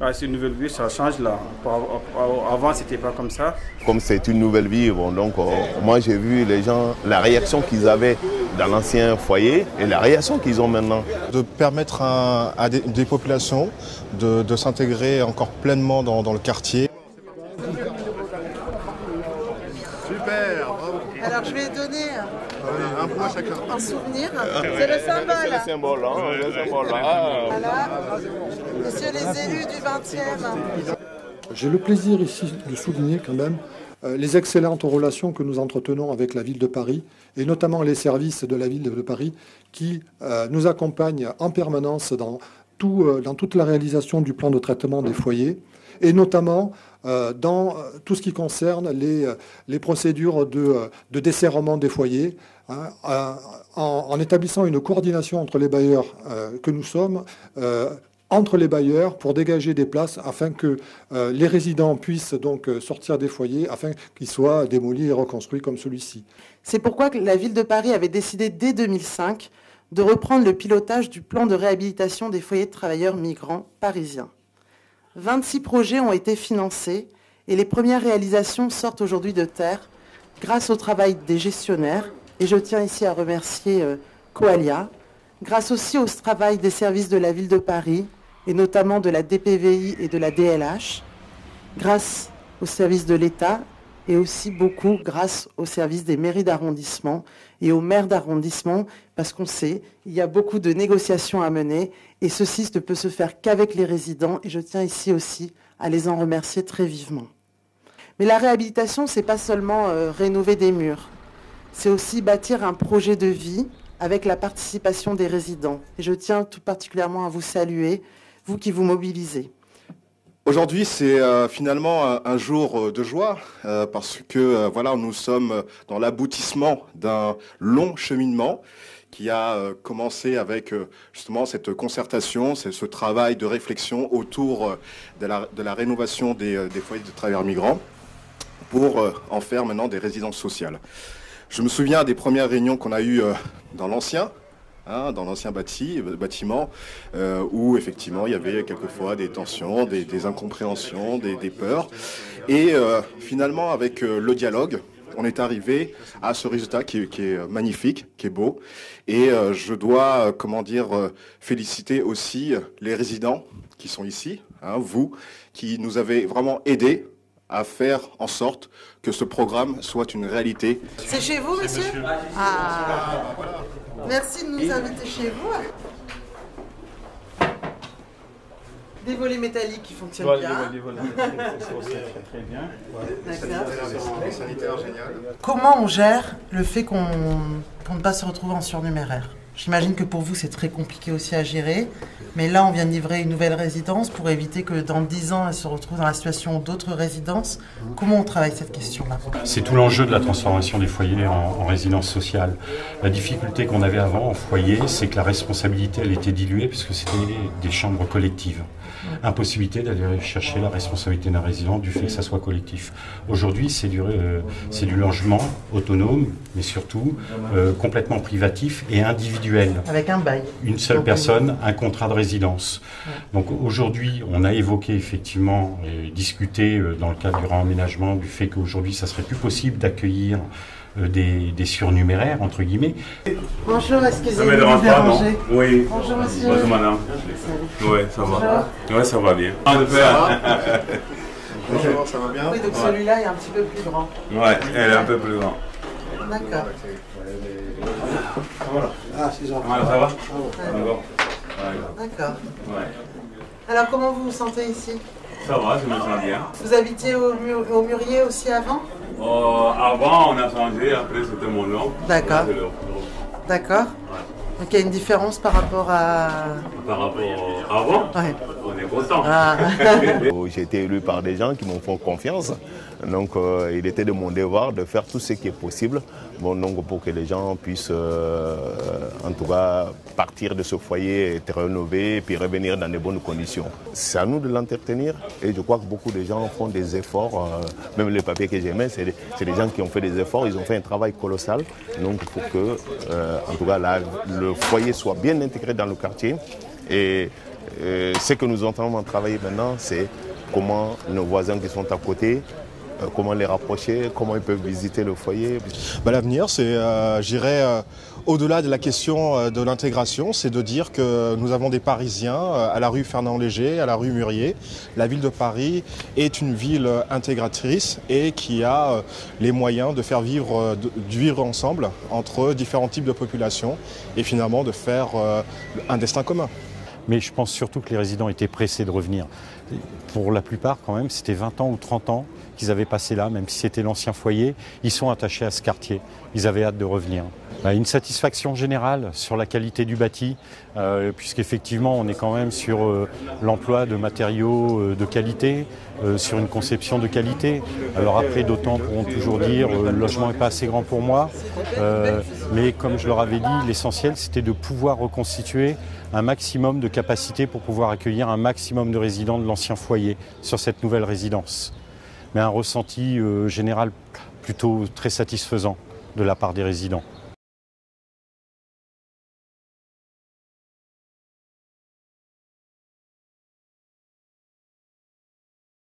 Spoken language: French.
Ah, c'est une nouvelle vie, ça change là. Avant, c'était pas comme ça. Comme c'est une nouvelle vie, moi j'ai vu les gens, la réaction qu'ils avaient dans l'ancien foyer et la réaction qu'ils ont maintenant. De permettre à des populations de s'intégrer encore pleinement dans le quartier. Super, bravo. Alors je vais donner Un point chacun. un souvenir. C'est le symbole. C'est le symbole, hein, le symbole. Voilà. Messieurs les élus du 20e. J'ai le plaisir ici de souligner quand même les excellentes relations que nous entretenons avec la ville de Paris et notamment les services de la ville de Paris qui nous accompagnent en permanence dans toute la réalisation du plan de traitement des foyers et notamment dans tout ce qui concerne les procédures de desserrement des foyers, en établissant une coordination entre les bailleurs que nous sommes, entre les bailleurs pour dégager des places afin que les résidents puissent donc sortir des foyers afin qu'ils soient démolis et reconstruits comme celui-ci. C'est pourquoi la ville de Paris avait décidé dès 2005 de reprendre le pilotage du plan de réhabilitation des foyers de travailleurs migrants parisiens. 26 projets ont été financés et les premières réalisations sortent aujourd'hui de terre grâce au travail des gestionnaires. Et je tiens ici à remercier Coalia, grâce aussi au travail des services de la ville de Paris et notamment de la DPVI et de la DLH, grâce aux services de l'État et aussi beaucoup grâce aux services des mairies d'arrondissement et aux maires d'arrondissement, parce qu'on sait, il y a beaucoup de négociations à mener et ceci ne peut se faire qu'avec les résidents et je tiens ici aussi à les en remercier très vivement. Mais la réhabilitation, ce n'est pas seulement rénover des murs, c'est aussi bâtir un projet de vie avec la participation des résidents. Et je tiens tout particulièrement à vous saluer, vous qui vous mobilisez. Aujourd'hui, c'est finalement un jour de joie parce que voilà, nous sommes dans l'aboutissement d'un long cheminement qui a commencé avec justement cette concertation, ce travail de réflexion autour de la rénovation des foyers de travailleurs migrants pour en faire maintenant des résidences sociales. Je me souviens des premières réunions qu'on a eues dans l'ancien bâtiment, où effectivement il y avait quelquefois des tensions, des incompréhensions, des peurs. Et finalement, avec le dialogue, on est arrivé à ce résultat qui est magnifique, qui est beau. Et je dois, féliciter aussi les résidents qui sont ici, vous, qui nous avez vraiment aidés à faire en sorte que ce programme soit une réalité. C'est chez vous, monsieur ? Ah, merci de nous inviter chez vous. Des volets métalliques qui fonctionnent bien. Des volets métalliques fonctionnent très bien. D'accord. Sanitaire génial. Comment on gère le fait qu'on ne pas se retrouve en surnuméraire ? J'imagine que pour vous, c'est très compliqué aussi à gérer. Mais là, on vient de livrer une nouvelle résidence pour éviter que dans 10 ans, elle se retrouve dans la situation d'autres résidences. Comment on travaille cette question-là ? C'est tout l'enjeu de la transformation des foyers en résidence sociale. La difficulté qu'on avait avant en foyer, c'est que la responsabilité, elle était diluée puisque c'était des chambres collectives. Impossibilité d'aller chercher la responsabilité d'un résident du fait que ça soit collectif. Aujourd'hui, c'est du logement autonome, mais surtout complètement privatif et individuel. Avec un bail. Une seule personne, un contrat de résidence. Donc aujourd'hui, on a évoqué effectivement et discuté dans le cadre du réemménagement du fait qu'aujourd'hui, ça serait plus possible d'accueillir des surnuméraires, entre guillemets. Bonjour, excusez-moi de vous déranger. Oui. Bonjour, monsieur. Bonjour, madame. Oui, ça va. Oui, ça va bien. Bonjour, ça va bien ? Oui, donc celui-là est un petit peu plus grand. Oui, elle est un peu plus grande. D'accord. Ah, c'est ça. Ah, ça va? D'accord. Ouais. Alors, comment vous vous sentez ici ? Ça va, je me sens bien. Vous habitiez au Mûrier aussi avant ? Avant, on a changé, après c'était mon nom. D'accord. D'accord. Donc il y a une différence par rapport à... Par rapport à avant, ouais. On est content. Ah. J'ai été élu par des gens qui m'ont fait confiance. Donc il était de mon devoir de faire tout ce qui est possible donc, pour que les gens puissent en tout cas partir de ce foyer, être rénovés et puis revenir dans de bonnes conditions. C'est à nous de l'entretenir et je crois que beaucoup de gens font des efforts. Même les papiers que j'aimais, c'est des gens qui ont fait des efforts, ils ont fait un travail colossal. Donc pour que en tout cas le foyer soit bien intégré dans le quartier. Et Ce que nous sommes en train de travailler maintenant, c'est comment nos voisins qui sont à côté, comment les rapprocher, comment ils peuvent visiter le foyer. L'avenir, c'est, j'irais, au-delà de la question de l'intégration, c'est de dire que nous avons des Parisiens à la rue Fernand-Léger, à la rue Murier. La ville de Paris est une ville intégratrice et qui a les moyens de faire vivre ensemble entre différents types de populations et finalement de faire un destin commun. Mais je pense surtout que les résidents étaient pressés de revenir. Pour la plupart, quand même, c'était 20 ans ou 30 ans qu'ils avaient passé là, même si c'était l'ancien foyer. Ils sont attachés à ce quartier. Ils avaient hâte de revenir. Une satisfaction générale sur la qualité du bâti, puisqu'effectivement, on est quand même sur l'emploi de matériaux de qualité, sur une conception de qualité. Alors après, d'autant pourront toujours dire le logement n'est pas assez grand pour moi. Mais comme je leur avais dit, l'essentiel, c'était de pouvoir reconstituer un maximum de capacité pour pouvoir accueillir un maximum de résidents de l'ancien foyer sur cette nouvelle résidence. Mais un ressenti général plutôt très satisfaisant de la part des résidents.